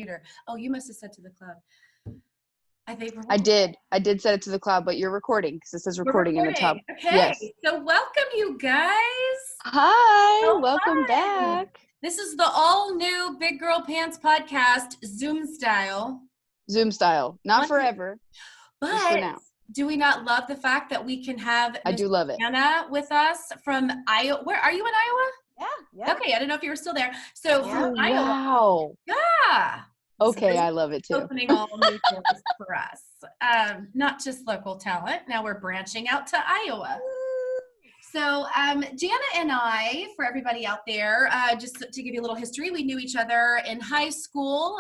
computer. Oh, you must have said to the cloud. I think I did set it to the cloud, but you're recording because it says recording in the top. Okay. Yes. So welcome, you guys. Hi, welcome back. This is the all new Big Girl Pants podcast, Zoom style. Not forever, just for now. Do we not love the fact that we can have I do love it. Jana with us from Iowa? Where are you in Iowa? Yeah. Okay, I didn't know if you were still there. So from Iowa. Wow. Yeah. Okay, I love it too. Opening all new doors for us. Not just local talent. Now we're branching out to Iowa. So Jana and I, for everybody out there, just to give you a little history, we knew each other in high school.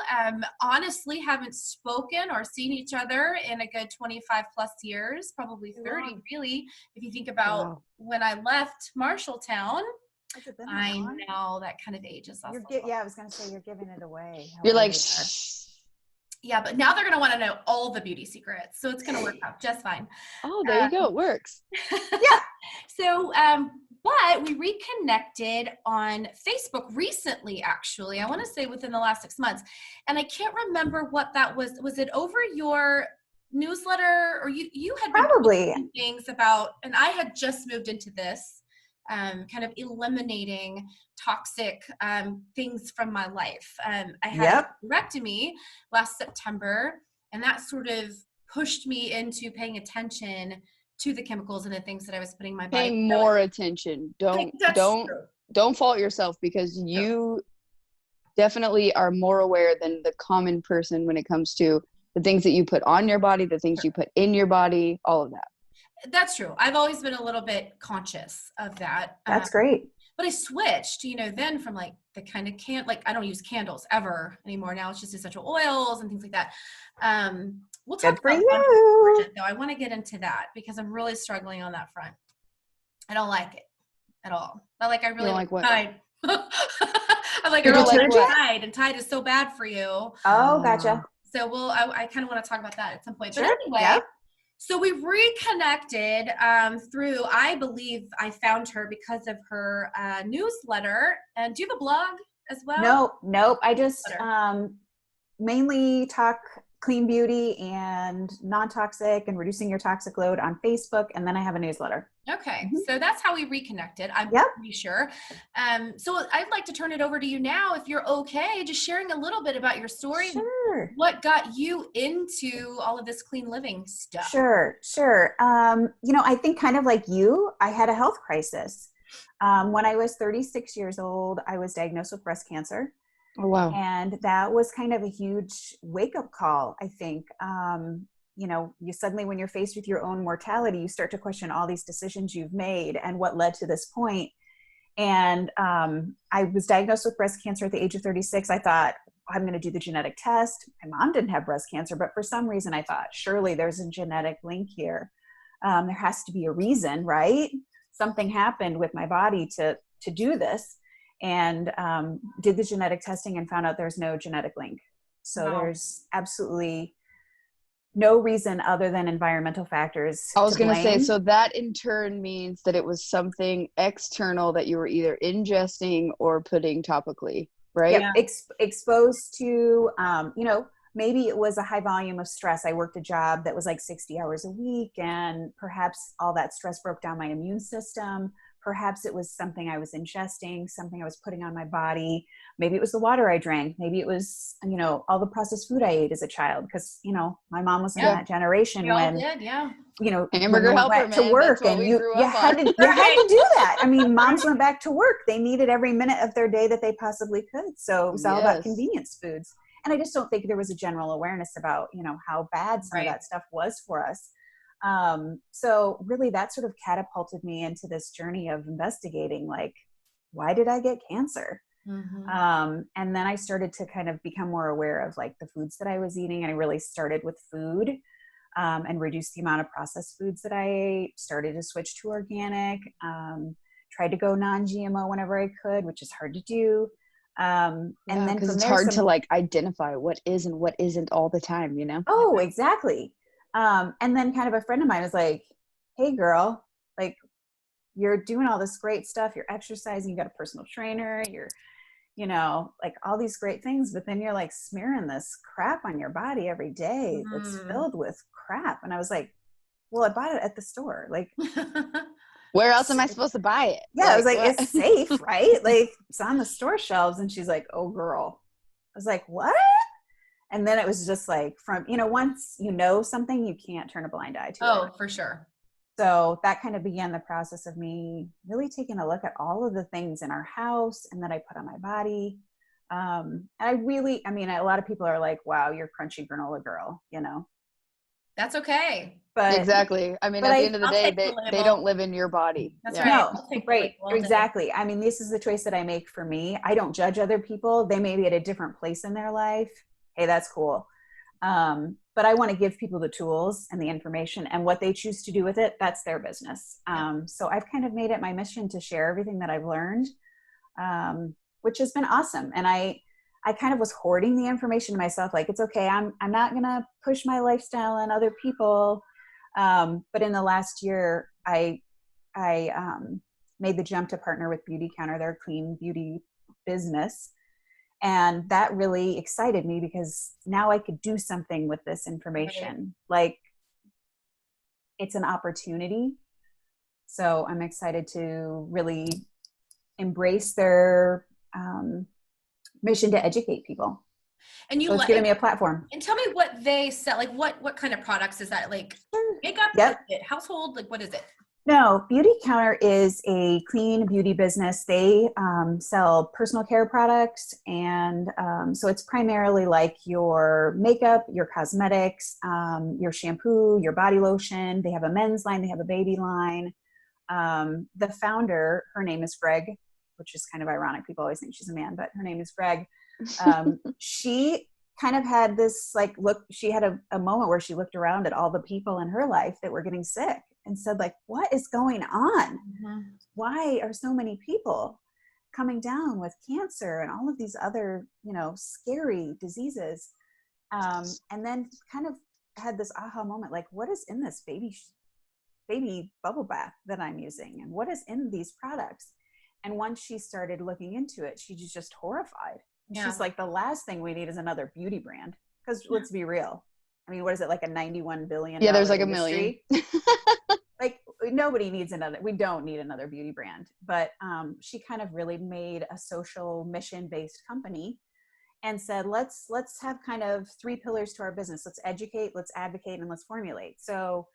Honestly, haven't spoken or seen each other in a good 25 plus years, probably 30 really, if you think about when I left Marshalltown. I know that kind of ages us. I was going to say, you're giving it away. You're like, yeah, but now they're going to want to know all the beauty secrets. So it's going to work out just fine. Oh, there you go. It works. Yeah. So, but we reconnected on Facebook recently, actually. I want to say within the last 6 months. And I can't remember what that was. Was it over your newsletter, or you had probably been things about, and I had just moved into this. Kind of eliminating toxic things from my life. I had a hysterectomy last September, and that sort of pushed me into paying attention to the chemicals and the things that I was putting in my body. Paying more attention. Don't fault yourself, because you definitely are more aware than the common person when it comes to the things that you put on your body, the things you put in your body, all of that. That's true. I've always been a little bit conscious of that. That's great. But I switched, then from like the kind of I don't use candles ever anymore. Now it's just essential oils and things like that. We'll talk about that, though. I want to get into that because I'm really struggling on that front. I don't like it at all. But I really like Tide. I'm like, I really like Tide, and Tide is so bad for you. Oh, gotcha. So I kind of want to talk about that at some point. But anyway. So we reconnected through, I believe I found her because of her newsletter. And do you have a blog as well? Nope. I just mainly talk clean beauty and non-toxic and reducing your toxic load on Facebook. And then I have a newsletter. Okay. Mm-hmm. So that's how we reconnected. I'm pretty sure. So I'd like to turn it over to you now, if you're okay, just sharing a little bit about your story. Sure. What got you into all of this clean living stuff? Sure. I think kind of like you, I had a health crisis. When I was 36 years old, I was diagnosed with breast cancer. Oh, wow. And that was kind of a huge wake-up call, I think. You suddenly, when you're faced with your own mortality, you start to question all these decisions you've made and what led to this point. And I was diagnosed with breast cancer at the age of 36. I thought, I'm going to do the genetic test. My mom didn't have breast cancer, but for some reason I thought, surely there's a genetic link here. There has to be a reason, right? Something happened with my body to do this. And did the genetic testing and found out there's no genetic link. So there's absolutely no reason other than environmental factors. I was going to say, so that in turn means that it was something external that you were either ingesting or putting topically, right? Yep. Exposed to, maybe it was a high volume of stress. I worked a job that was like 60 hours a week, and perhaps all that stress broke down my immune system. Perhaps it was something I was ingesting, something I was putting on my body. Maybe it was the water I drank. Maybe it was, all the processed food I ate as a child. Because, my mom was in that generation when, hamburger helper, went to work, and you had to do that. I mean, moms went back to work. They needed every minute of their day that they possibly could. So it was all about convenience foods. And I just don't think there was a general awareness about, how bad some of that stuff was for us. So really that sort of catapulted me into this journey of investigating, like, why did I get cancer? Mm-hmm. And then I started to kind of become more aware of like the foods that I was eating. And I really started with food, and reduced the amount of processed foods that I ate, started to switch to organic, tried to go non-GMO whenever I could, which is hard to do. And then because it's hard to like identify what is and what isn't all the time, Oh, exactly. And then kind of a friend of mine was like, hey girl, like, you're doing all this great stuff. You're exercising, you got a personal trainer, you're, you know, like all these great things, but then you're like smearing this crap on your body every day that's filled with crap. And I was like, well, I bought it at the store. Like, where else am I supposed to buy it? Yeah, I was like, what? It's safe, right? Like, it's on the store shelves. And she's like, oh, girl. I was like, what? And then it was just like from, you know, once you know something, you can't turn a blind eye to it. Oh, for sure. So that kind of began the process of me really taking a look at all of the things in our house and that I put on my body. And I mean, a lot of people are like, wow, you're crunchy granola girl, you know? That's okay. But exactly. I mean, at the end of the day, they don't live in your body. That's right. No, right. Exactly. I mean, this is the choice that I make for me. I don't judge other people. They may be at a different place in their life. Hey, that's cool. But I want to give people the tools and the information, and what they choose to do with it, that's their business. So I've kind of made it my mission to share everything that I've learned, which has been awesome. And I kind of was hoarding the information to myself. Like, it's okay. I'm not going to push my lifestyle on other people. But in the last year, I made the jump to partner with Beauty Counter, their clean beauty business. And that really excited me because now I could do something with this information. Right. Like, it's an opportunity. So I'm excited to really embrace their mission to educate people. And so it's giving me a platform. And tell me what they sell. Like, what kind of products is that? Like makeup? Yep. Household? Like, what is it? No, Beauty Counter is a clean beauty business. They sell personal care products. And so it's primarily like your makeup, your cosmetics, your shampoo, your body lotion. They have a men's line. They have a baby line. The founder, her name is Greg, which is kind of ironic. People always think she's a man, but her name is Greg. She kind of had this she had a moment where she looked around at all the people in her life that were getting sick and said, like, what is going on? Mm-hmm. Why are so many people coming down with cancer and all of these other, you know, scary diseases? And then kind of had this aha moment, like, what is in this baby bubble bath that I'm using? And what is in these products? And once she started looking into it, she was just horrified. Yeah. She's like, the last thing we need is another beauty brand. Because let's be real. I mean, what is it, like a $91 billion? Yeah, there's like industry? $1 million. Like, nobody needs we don't need another beauty brand. But she kind of really made a social mission-based company and said, let's have kind of 3 pillars to our business. Let's educate, let's advocate, and let's formulate. So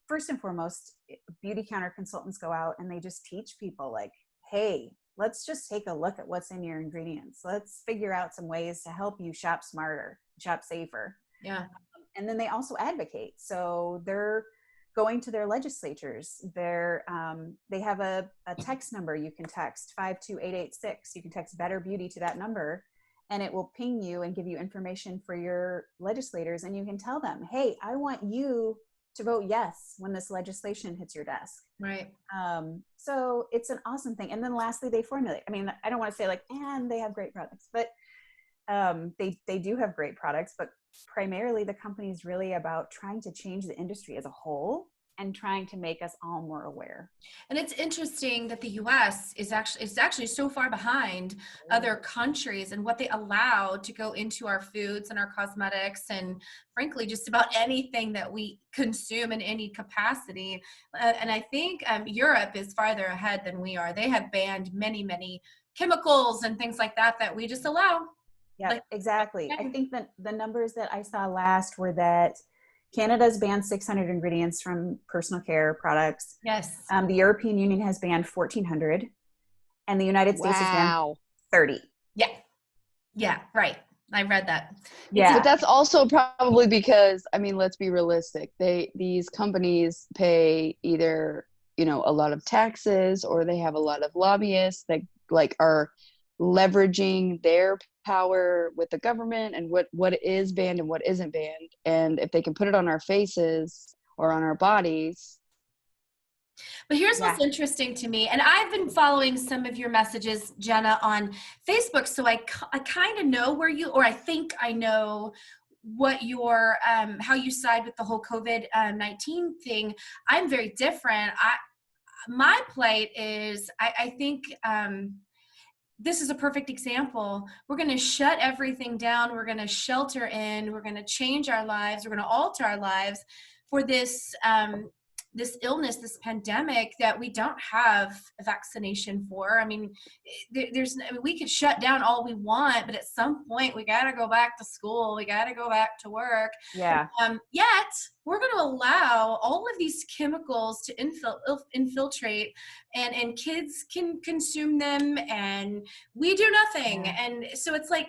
first and foremost, Beauty Counter consultants go out and they just teach people, like, hey, let's just take a look at what's in your ingredients. Let's figure out some ways to help you shop smarter, shop safer. Yeah. And then they also advocate. So they're going to their legislatures. They have a text number you can text, 52886. You can text Better Beauty to that number, and it will ping you and give you information for your legislators. And you can tell them, hey, I want you to vote yes when this legislation hits your desk. Right. So it's an awesome thing. And then lastly, they formulate. I mean, I don't want to say like, and they have great products, but they do have great products, but primarily the company is really about trying to change the industry as a whole and trying to make us all more aware. And it's interesting that the U.S. is actually so far behind other countries and what they allow to go into our foods and our cosmetics and frankly just about anything that we consume in any capacity. And I think Europe is farther ahead than we are. They have banned many chemicals and things like that we just allow. Yeah, exactly. I think that the numbers that I saw last were that Canada's banned 600 ingredients from personal care products. Yes. The European Union has banned 1,400, and the United States has banned 30. Yeah. Yeah, right. I read that. Yeah. But that's also probably because, I mean, let's be realistic. These companies pay either, you know, a lot of taxes, or they have a lot of lobbyists that like are leveraging their power with the government and what is banned and what isn't banned. And if they can put it on our faces or on our bodies. But here's what's interesting to me, and I've been following some of your messages, Jenna, on Facebook, so I kind of know where you, or I think I know what your how you side with the whole COVID-19 thing. I'm very different. My plight is I think this is a perfect example. We're going to shut everything down. We're going to shelter in. We're going to change our lives. We're going to alter our lives for this this illness, this pandemic that we don't have a vaccination for. I mean, we could shut down all we want, but at some point we got to go back to school. We got to go back to work. Yeah. Yet we're going to allow all of these chemicals to infiltrate, and kids can consume them, and we do nothing. Yeah. And so it's like,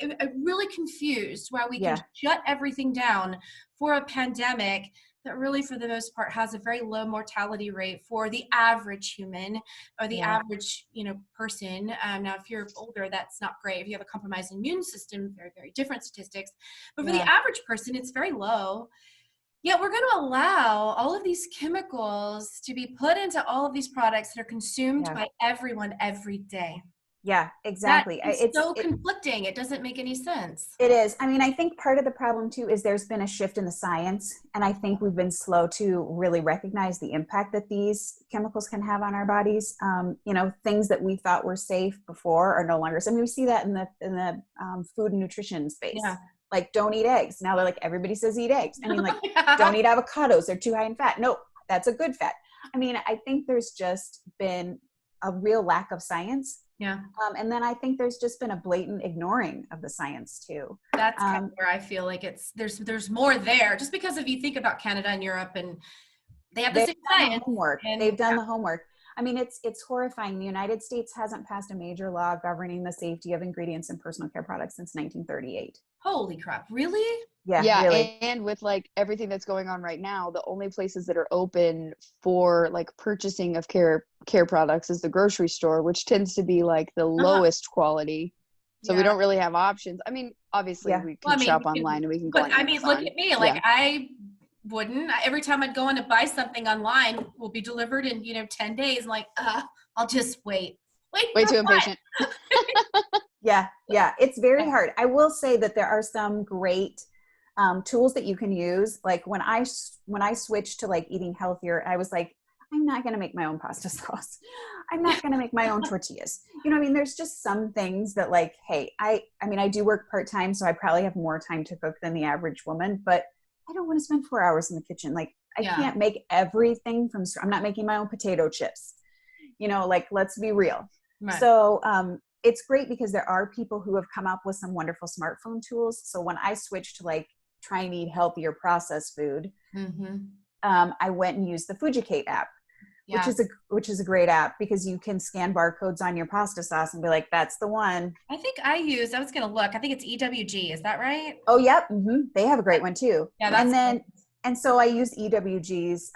I'm really confused why we can shut everything down for a pandemic that really, for the most part, has a very low mortality rate for the average human or the average, person. Now, if you're older, that's not great. If you have a compromised immune system, very, very different statistics. But for the average person, it's very low. Yet we're going to allow all of these chemicals to be put into all of these products that are consumed by everyone every day. Yeah, exactly. It's so conflicting. It doesn't make any sense. It is. I mean, I think part of the problem too is there's been a shift in the science, and I think we've been slow to really recognize the impact that these chemicals can have on our bodies. Things that we thought were safe before are no longer. So, I mean, we see that in the food and nutrition space. Yeah. Like, don't eat eggs. Now they're like, everybody says eat eggs. I mean, like, don't eat avocados. They're too high in fat. No, that's a good fat. I mean, I think there's just been a real lack of science. Yeah. And then I think there's just been a blatant ignoring of the science too. That's kind of where I feel like there's more there, just because if you think about Canada and Europe, and they have the same science. They've done the homework. I mean, it's horrifying. The United States hasn't passed a major law governing the safety of ingredients in personal care products since 1938. Holy crap. Really? Yeah, really. And with like everything that's going on right now, the only places that are open for like purchasing of care products is the grocery store, which tends to be like the lowest quality. So we don't really have options. I mean, obviously we can shop online and we can go on Amazon. I mean, look at me. Like I wouldn't. Every time I'd go in to buy something online, will be delivered in 10 days. I'm like, I'll just wait. Way too impatient. Yeah, it's very hard. I will say that there are some great tools that you can use. Like when I switched to like eating healthier, I was like, I'm not going to make my own pasta sauce. I'm not going to make my own tortillas. I mean, there's just some things that like, hey, I mean, I do work part-time, so I probably have more time to cook than the average woman, but I don't want to spend 4 hours in the kitchen. Like I can't make everything from scratch. I'm not making my own potato chips, like, let's be real. Right. So, it's great because there are people who have come up with some wonderful smartphone tools. So when I switched to like try and eat healthier processed food, I went and used the Fujicate app, which is a great app because you can scan barcodes on your pasta sauce and be like, that's the one. I think I was going to look. I think it's EWG. Is that right? Oh, yep. Mm-hmm. They have a great one too. Yeah. And so I used EWG's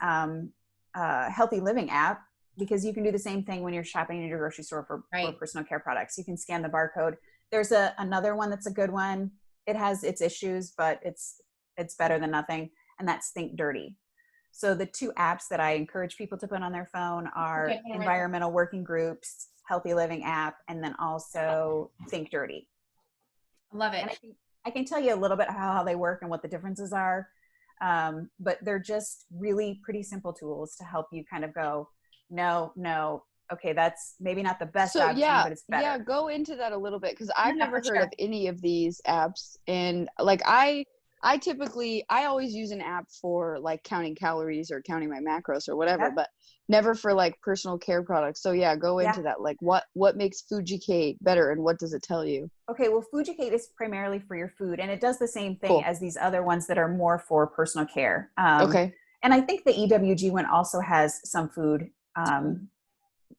Healthy Living app, because you can do the same thing when you're shopping in your grocery store for personal care products. You can scan the barcode. There's another one that's a good one. It has its issues, but it's better than nothing. And that's Think Dirty. So the two apps that I encourage people to put on their phone are Environmental Working Groups, Healthy Living app, and then also Think Dirty. I love it. And I can tell you a little bit how they work and what the differences are. But they're just really pretty simple tools to help you kind of go, no, okay, that's maybe not the best option, but it's better. Yeah, go into that a little bit, because I've never heard of any of these apps. And like I always use an app for like counting calories or counting my macros or whatever, but never for like personal care products. So go into that. Like what makes Fujicate better and what does it tell you? Okay, well, Fujicate is primarily for your food, and it does the same thing as these other ones that are more for personal care. And I think the EWG one also has some food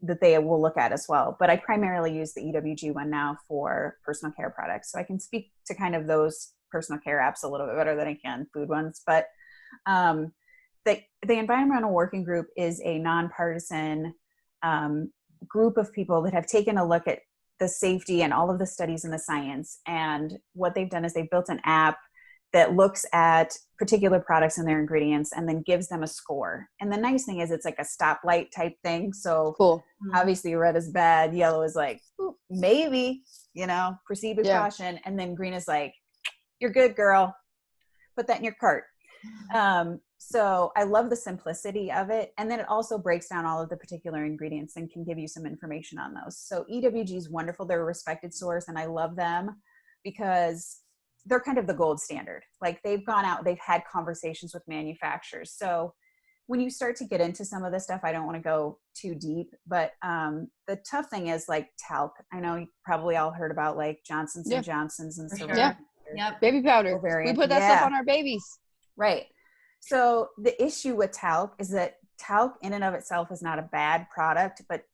that they will look at as well. But I primarily use the EWG one now for personal care products. So I can speak to kind of those personal care apps a little bit better than I can food ones. But the Environmental Working Group is a nonpartisan group of people that have taken a look at the safety and all of the studies and the science. And what they've done is they've built an app that looks at particular products and their ingredients and then gives them a score. And the nice thing is it's like a stoplight type thing. So obviously red is bad, yellow is like, maybe, proceed with caution. And then green is like, you're good, girl. Put that in your cart. So I love the simplicity of it. And then it also breaks down all of the particular ingredients and can give you some information on those. So EWG is wonderful. They're a respected source and I love them because they're kind of the gold standard. Like they've gone out, they've had conversations with manufacturers. So when you start to get into some of this stuff, I don't want to go too deep, but the tough thing is like talc. I know you probably all heard about like Johnson's and Johnson's and so baby powder. Ovarian. We put that stuff on our babies. Right. So the issue with talc is that talc in and of itself is not a bad product, but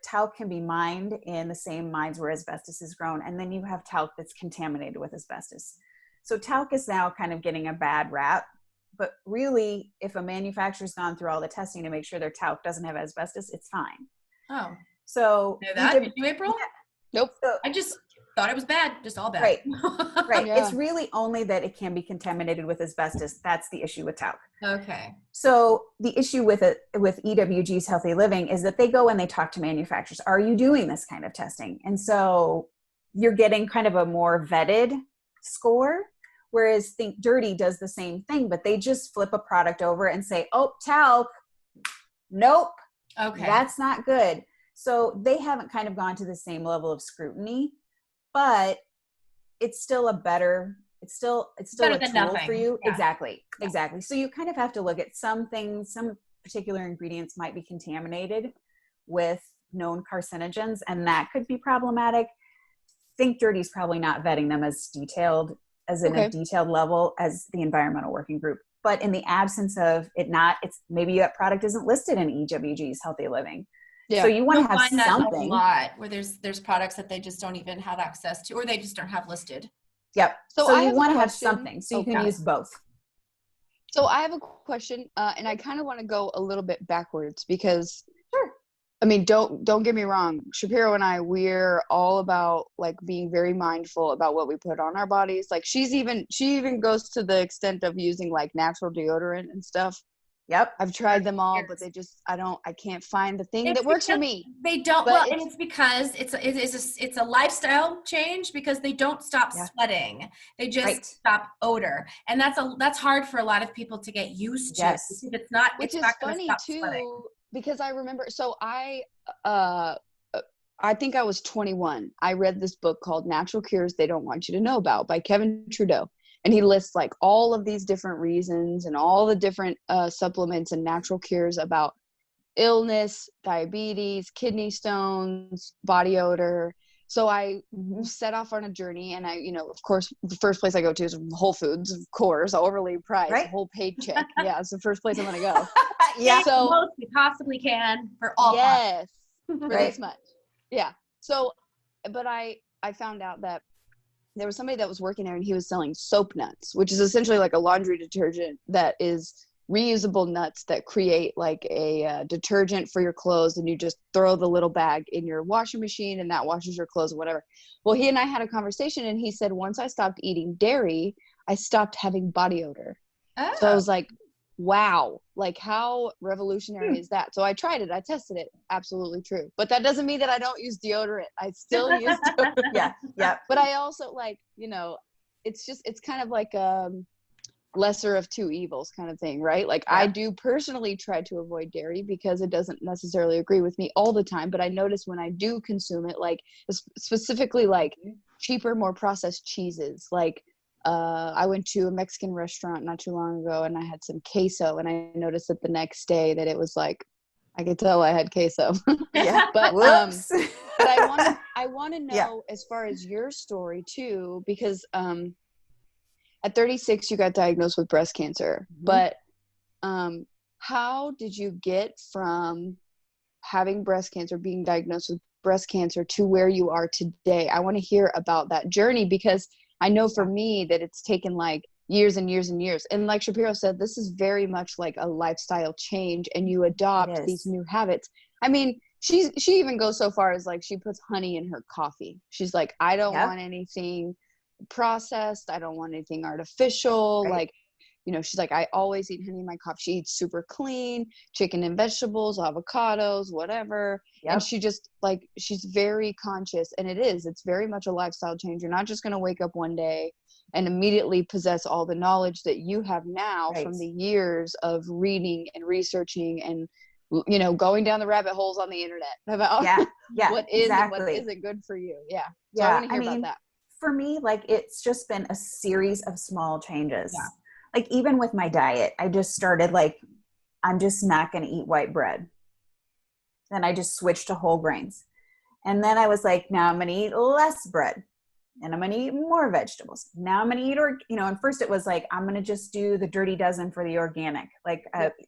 talc can be mined in the same mines where asbestos is grown. And then you have talc that's contaminated with asbestos. So talc is now kind of getting a bad rap. But really, if a manufacturer's gone through all the testing to make sure their talc doesn't have asbestos, it's fine. Oh. So know that? Did you, April? Yeah. Nope. So, I just thought it was bad. Just all bad. Right. Right. Yeah. It's really only that it can be contaminated with asbestos. That's the issue with talc. Okay. So the issue with EWG's Healthy Living is that they go and they talk to manufacturers. Are you doing this kind of testing? And so you're getting kind of a more vetted score. Whereas Think Dirty does the same thing, but they just flip a product over and say, oh, talc, nope, okay, that's not good. So they haven't kind of gone to the same level of scrutiny, but it's still a better, it's still a tool for you. Yeah. Exactly. So you kind of have to look at some things, some particular ingredients might be contaminated with known carcinogens, and that could be problematic. Think Dirty is probably not vetting them as detailed a detailed level as the environmental working group. But in the absence of it not, it's maybe that product isn't listed in EWG's Healthy Living. Yeah. So you want to have something. A lot where there's products that they just don't even have access to, or they just don't have listed. Yep. So you want to have something, so you can use both. So I have a question, and I kind of want to go a little bit backwards because sure. I mean, don't get me wrong. Shapiro and I, we're all about like being very mindful about what we put on our bodies. Like she even goes to the extent of using like natural deodorant and stuff. Yep. I've tried them all, but I can't find the thing that works for me. They don't, and it's because it's a lifestyle change because they don't stop sweating. They just stop odor. And that's hard for a lot of people to get used to. Yes. It's not, which is funny too. Sweating. Because I remember, so I think I was 21. I read this book called Natural Cures They Don't Want You to Know About by Kevin Trudeau. And he lists like all of these different reasons and all the different supplements and natural cures about illness, diabetes, kidney stones, body odor. So I set off on a journey and I, of course, the first place I go to is Whole Foods, of course, overly priced, a whole paycheck. Yeah, it's the first place I'm going to go. Yeah, so most we possibly can for all. Yes, for this much. Yeah. So, but I found out that there was somebody that was working there and he was selling soap nuts, which is essentially like a laundry detergent that is reusable nuts that create like a detergent for your clothes, and you just throw the little bag in your washing machine and that washes your clothes or whatever. Well, he and I had a conversation and he said once I stopped eating dairy, I stopped having body odor. Oh. So I was like, wow, like how revolutionary is that? So I tried it, I tested it, absolutely true. But that doesn't mean that I don't use deodorant. I still use deodorant. Yeah. But I also like, it's kind of like lesser of two evils kind of thing, right? Like I do personally try to avoid dairy because it doesn't necessarily agree with me all the time, but I notice when I do consume it, like specifically like cheaper, more processed cheeses, like I went to a Mexican restaurant not too long ago and I had some queso, and I noticed that the next day that it was like, I could tell I had queso. Yeah. But I want to know as far as your story too, because at 36 you got diagnosed with breast cancer. Mm-hmm. But how did you get from having breast cancer, being diagnosed with breast cancer, to where you are today? I want to hear about that journey because I know for me that it's taken like years and years and years. And like Shapiro said, this is very much like a lifestyle change and you adopt these new habits. I mean, she even goes so far as like she puts honey in her coffee. She's like, I don't want anything processed. I don't want anything artificial. Like, she's like, I always eat honey in my coffee. She eats super clean, chicken and vegetables, avocados, whatever. Yep. And she just like, she's very conscious, and it's very much a lifestyle change. You're not just going to wake up one day and immediately possess all the knowledge that you have now from the years of reading and researching and, you know, going down the rabbit holes on the internet about what is and what isn't good for you. Yeah. So I want to hear about that. For me, like, it's just been a series of small changes. Like, even with my diet, I just started like, I'm just not going to eat white bread. Then I just switched to whole grains. And then I was like, now I'm going to eat less bread. And I'm going to eat more vegetables. Now I'm going to eat, you know, and first it was like, I'm going to just do the Dirty Dozen for the organic. Like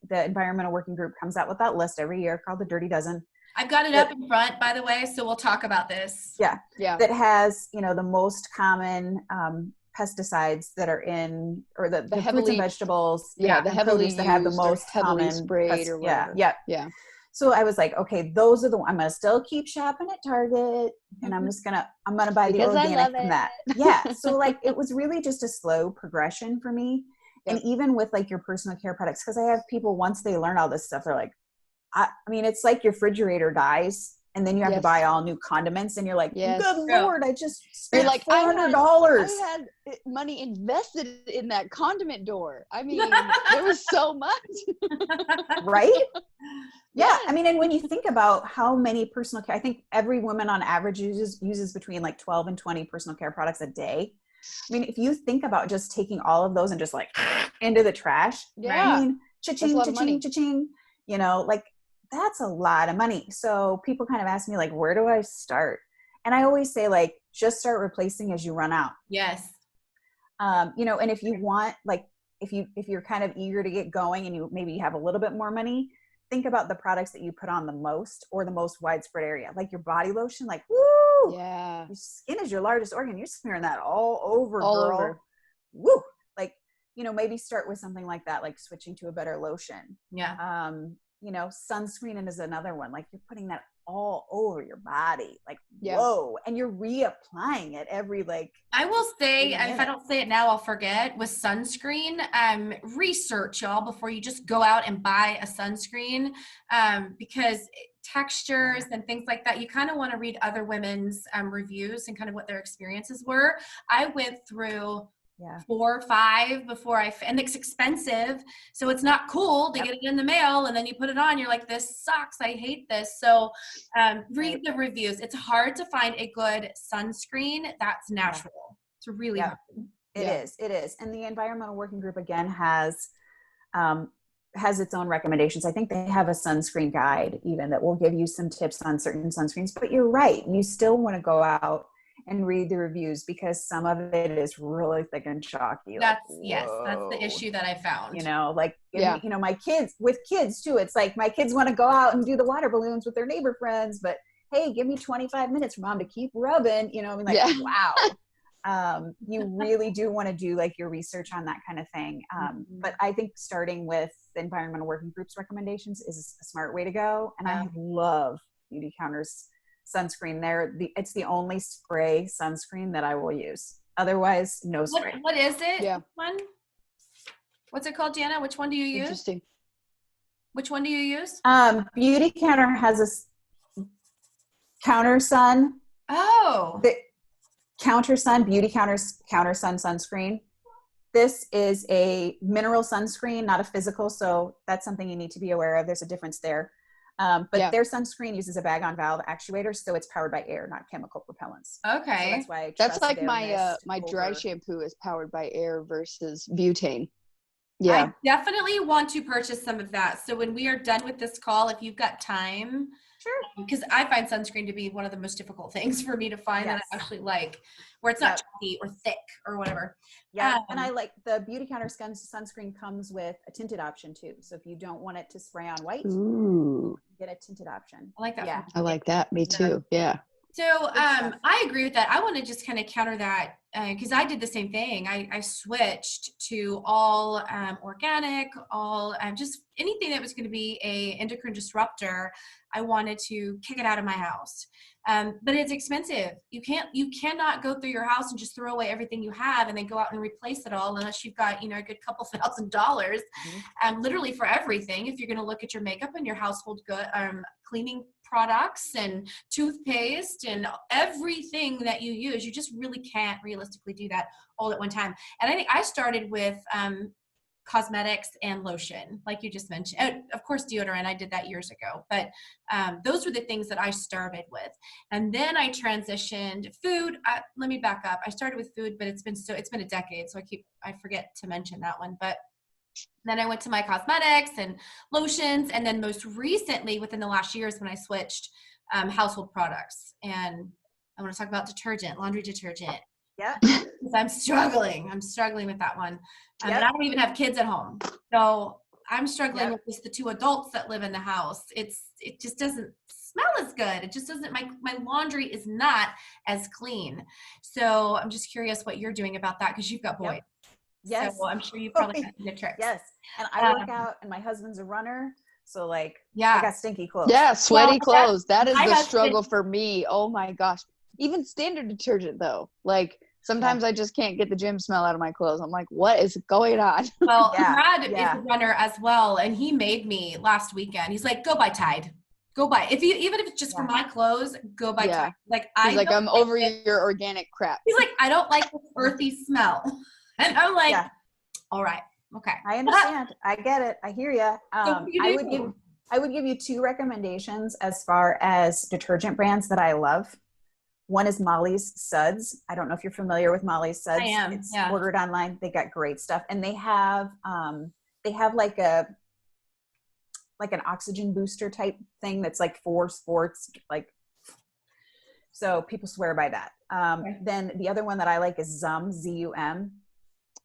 the Environmental Working Group comes out with that list every year called the Dirty Dozen. I've got it up in front, by the way, so we'll talk about this. Yeah. That has, you know, the most common pesticides that are in, or the fruits and vegetables. Yeah, the heavily used that have the most heavily sprayed or whatever. Yeah. So I was like, okay, those are I'm going to still keep shopping at Target, and I'm going to buy the organic from that. Yeah. So like, it was really just a slow progression for me. And even with like your personal care products, because I have people, once they learn all this stuff, they're like, I mean, it's like your refrigerator dies, and then you have to buy all new condiments, and you're like, good Lord, I just spent like $400. I had money invested in that condiment door. I mean, there was so much. Right? Yeah. I mean, and when you think about how many personal care, I think every woman on average uses between like 12 and 20 personal care products a day. I mean, if you think about just taking all of those and just like into the trash, I mean, cha-ching, cha-ching, cha-ching, you know, like, that's a lot of money. So people kind of ask me like, where do I start? And I always say like, just start replacing as you run out. Yes. You know, and if you want, like, if you're kind of eager to get going and you maybe have a little bit more money, think about the products that you put on the most or the most widespread area, like your body lotion, like, woo, your skin is your largest organ. You're smearing that all over, girl. Woo. Like, you know, maybe start with something like that, like switching to a better lotion. Yeah. You know, sunscreen is another one. Like, you're putting that all over your body, like, whoa, and you're reapplying it every, like, I will say, if I don't say it now, I'll forget, with sunscreen, research, y'all, before you just go out and buy a sunscreen, because textures and things like that, you kind of want to read other women's reviews and kind of what their experiences were. I went through 4 or 5 before and it's expensive, so it's not cool to get it in the mail and then you put it on, you're like, this sucks, I hate this. So read the reviews. It's hard to find a good sunscreen that's natural. It's really hard. It is. And the Environmental Working Group, again, has its own recommendations. I think they have a sunscreen guide even that will give you some tips on certain sunscreens. But you're right, you still want to go out and read the reviews, because some of it is really thick and chalky. That's the issue that I found. You know, like, you know, my kids, with kids too, it's like my kids want to go out and do the water balloons with their neighbor friends, but hey, give me 25 minutes, Mom, to keep rubbing, you know, I mean, like, wow. You really do want to do like your research on that kind of thing. But I think starting with the Environmental Working Group's recommendations is a smart way to go. And I love Beauty Counter's sunscreen. It's the only spray sunscreen that I will use. Otherwise, no spray. What is it? Yeah. What's it called, Jana? Which one do you use? Interesting. Which one do you use? Beauty Counter has a Counter Sun. Oh. The Counter Sun, Beauty Counter's Counter Sun sunscreen. This is a mineral sunscreen, not a physical. So that's something you need to be aware of. There's a difference there. But their sunscreen uses a bag on valve actuator, so it's powered by air, not chemical propellants. Okay. So that's why that's like my dry shampoo is powered by air versus butane. Yeah. I definitely want to purchase some of that. So when we are done with this call, if you've got time, because I find sunscreen to be one of the most difficult things for me to find that I actually like, where it's not chalky or thick or whatever. Yeah, and I like the Beauty Counter sunscreen comes with a tinted option too. So if you don't want it to spray on white, get a tinted option. I like that. Yeah, I like that. Me too. Yeah. So I agree with that. I want to just kind of counter that because I did the same thing. I switched to all organic, all just anything that was going to be a endocrine disruptor. I wanted to kick it out of my house. But it's expensive. You cannot go through your house and just throw away everything you have and then go out and replace it all unless you've got, a good couple $1,000 literally for everything. If you're going to look at your makeup and your household good, cleaning products and toothpaste and everything that you use, you just really can't realistically realistically do that all at one time. And I think I started with cosmetics and lotion, like you just mentioned. Of course, deodorant, I did that years ago, but those were the things that I started with. And then I transitioned food. Let me back up. I started with food, but it's been a decade. So I forget to mention that one, but then I went to my cosmetics and lotions. And then most recently within the last years when I switched household products, and I want to talk about detergent, laundry detergent. Yeah. Because I'm struggling with that one. And I don't even have kids at home. So I'm struggling with just the 2 adults that live in the house. It just doesn't smell as good. It just doesn't, my laundry is not as clean. So I'm just curious what you're doing about that, because you've got boys. Yes. So I'm sure you probably have good tricks. Yes. And I work out and my husband's a runner. So like, I got stinky clothes. Yeah. Sweaty clothes. That is the struggle for me. Oh my gosh. Even standard detergent though. Like sometimes I just can't get the gym smell out of my clothes. I'm like, what is going on? Well, Brad is a runner as well. And he made me last weekend. He's like, go buy Tide. Go buy. Even if it's just for my clothes, go buy Tide. Like I'm over your organic crap. He's like, I don't like this earthy smell. And I'm like, all right. Okay. I understand. I get it. I hear you. I would give you 2 recommendations as far as detergent brands that I love. One is Molly's Suds. I don't know if you're familiar with Molly's Suds. I am. It's ordered online. They got great stuff. And they have like an oxygen booster type thing that's like for sports, like, so people swear by that. Then the other one that I like is Zum, Z-U-M.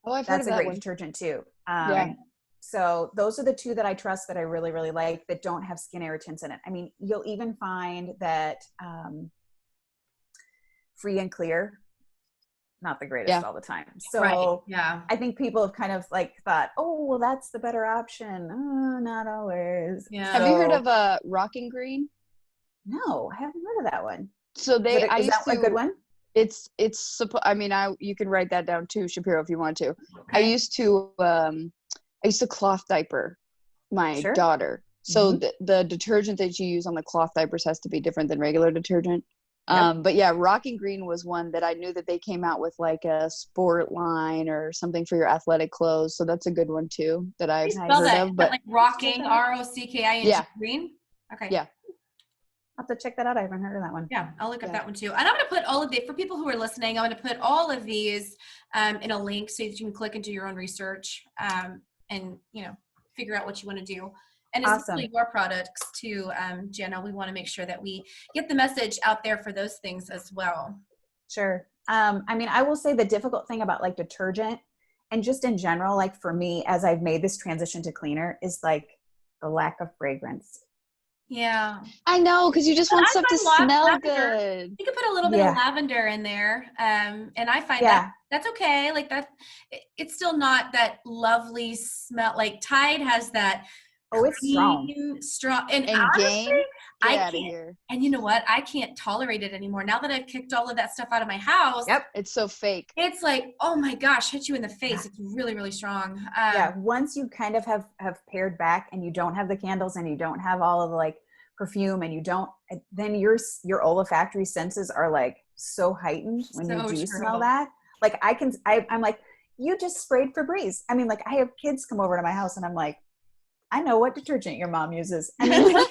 Oh, I've heard of that. That's a great one. detergent too. So those are the 2 that I trust, that I really, really like, that don't have skin irritants in it. I mean, you'll even find that Free and Clear, not the greatest all the time. So I think people have kind of like thought, oh, well, that's the better option. Oh, not always. Yeah. Have you heard of Rocking Green? No, I haven't heard of that one. So is that a good one? You can write that down too, Shapiro, if you want to. Okay. I used to cloth diaper my daughter. So the detergent that you use on the cloth diapers has to be different than regular detergent. But yeah, Rocking Green was one that I knew that they came out with like a sport line or something for your athletic clothes. So that's a good one too that I've heard of. But like Rocking, ROCKING, Green. Okay. Yeah. I'll have to check that out. I haven't heard of that one. Yeah, I'll look up that one too. And I'm going to put all of for people who are listening, I'm going to put all of these in a link so that you can click and do your own research and, figure out what you want to do. And especially your products too, Jana, we want to make sure that we get the message out there for those things as well. Sure. I will say the difficult thing about like detergent and just in general, like for me, as I've made this transition to cleaner, is like the lack of fragrance. Yeah. I know, because you just want stuff to smell good. You could put a little bit of lavender in there. And I find that's okay. Like that, it's still not that lovely smell. Like Tide has that. Oh, it's strong. And honestly, I can't. And you know what? I can't tolerate it anymore. Now that I've kicked all of that stuff out of my house. Yep. It's so fake. It's like, oh my gosh, hit you in the face. It's really, really strong. Once you kind of have pared back and you don't have the candles and you don't have all of the like perfume and you don't, then your olfactory senses are like so heightened when you do smell that. Like I'm like, you just sprayed Febreze. I mean, like I have kids come over to my house and I'm like, I know what detergent your mom uses. I mean, like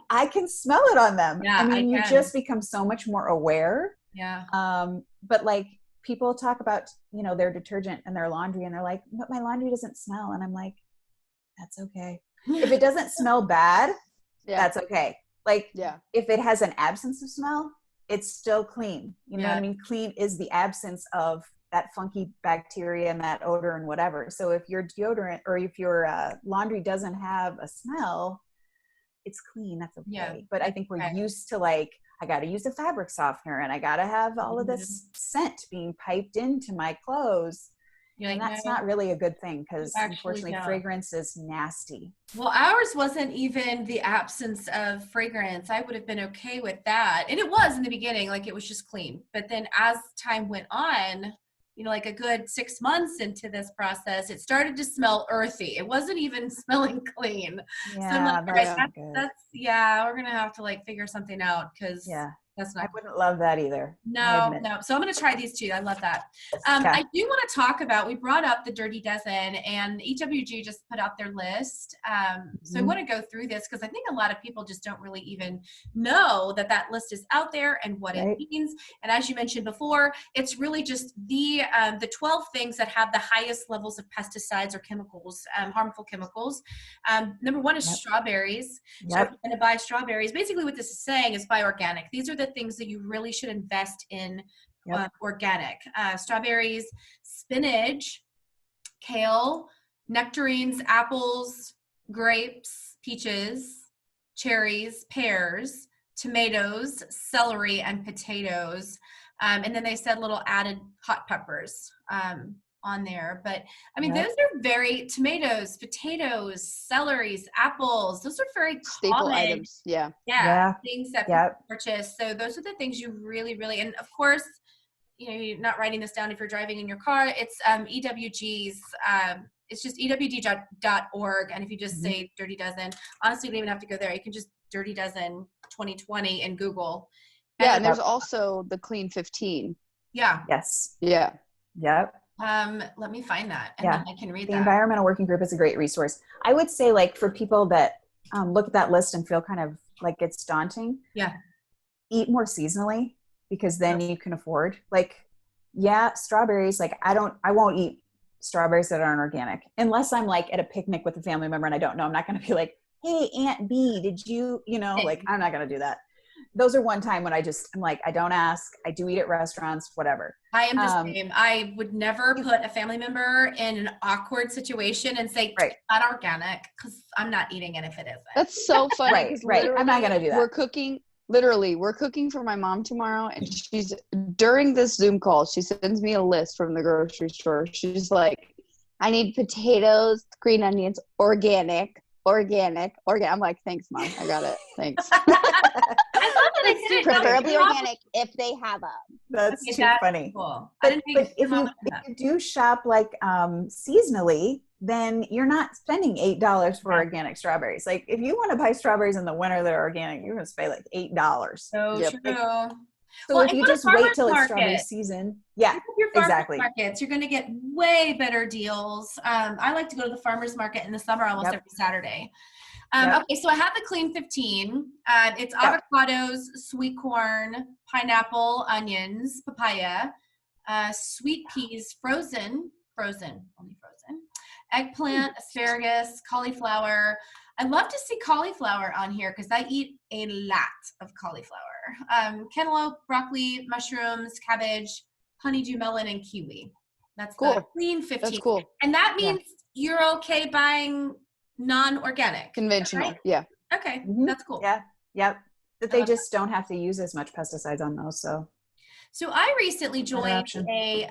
I can smell it on them. Yeah, you just become so much more aware. Yeah. But like people talk about, their detergent and their laundry and they're like, but my laundry doesn't smell. And I'm like, that's okay. If it doesn't smell bad, that's okay. Like if it has an absence of smell, it's still clean. You know what I mean? Clean is the absence of that funky bacteria and that odor and whatever. So if your deodorant or if your laundry doesn't have a smell, it's clean. That's okay. Yeah, but I think we're used to like, I got to use a fabric softener and I got to have all of this scent being piped into my clothes. And that's not really a good thing because unfortunately fragrance is nasty. Well, ours wasn't even the absence of fragrance. I would have been okay with that. And it was in the beginning, like it was just clean. But then as time went on, like a good 6 months into this process, it started to smell earthy. It wasn't even smelling clean. Yeah, so that's we're going to have to like figure something out because That's not. I wouldn't love that either. No. So I'm going to try these two. I love that. I do want to talk about, we brought up the Dirty Dozen, and EWG just put out their list. So I want to go through this because I think a lot of people just don't really even know that list is out there and what it means. And as you mentioned before, it's really just the 12 things that have the highest levels of pesticides or chemicals, harmful chemicals. Number one is strawberries. So if you're going to buy strawberries, basically what this is saying is buy organic. These are the things that you really should invest in organic. Strawberries, spinach, kale, nectarines, apples, grapes, peaches, cherries, pears, tomatoes, celery, and potatoes. And then they said little added hot peppers on there. But I mean, those are tomatoes, potatoes, celeries, apples. Those are very staple common items. Things that people purchase. So those are the things you really, really, and of course, you're not writing this down if you're driving in your car. It's EWG's, it's just EWG.org. And if you just say Dirty Dozen, honestly, you don't even have to go there. You can just Dirty Dozen 2020 in Google. And there's also the Clean 15. Yes. Yep. Let me find that and then I can read that. The Environmental Working Group is a great resource. I would say, like, for people that look at that list and feel kind of like it's daunting, eat more seasonally, because then you can afford, like, strawberries. Like, I won't eat strawberries that aren't organic unless I'm like at a picnic with a family member and I don't know. I'm not going to be like, hey, Aunt B, did you, like, I'm not going to do that. Those are one time when I'm like, I don't ask. I do eat at restaurants, whatever. I am the same. I would never put a family member in an awkward situation and say, not organic, because I'm not eating it if it isn't. That's so funny. Right. I'm not going to do that. We're cooking for my mom tomorrow, and during this Zoom call, she sends me a list from the grocery store. She's like, I need potatoes, green onions, organic. I'm like, thanks, Mom. I got it. Thanks. I love that I did preferably organic if they have them. That's too funny. Cool. But if you do shop like seasonally, then you're not spending $8 for organic strawberries. Like, if you want to buy strawberries in the winter that are organic, you're going to pay like $8. So true. So if you just wait till it's strawberry season, exactly. Markets, you're going to get way better deals. I like to go to the farmer's market in the summer almost every Saturday. Okay, so I have the Clean 15. It's avocados, sweet corn, pineapple, onions, papaya, sweet peas, frozen, eggplant, asparagus, cauliflower. I love to see cauliflower on here because I eat a lot of cauliflower. Cantaloupe, broccoli, mushrooms, cabbage, honeydew melon, and kiwi. That's cool. The Clean 15. That's cool. And that means you're okay buying non-organic. Conventional, right? Okay, that's cool. That they just don't have to use as much pesticides on those, So I recently joined a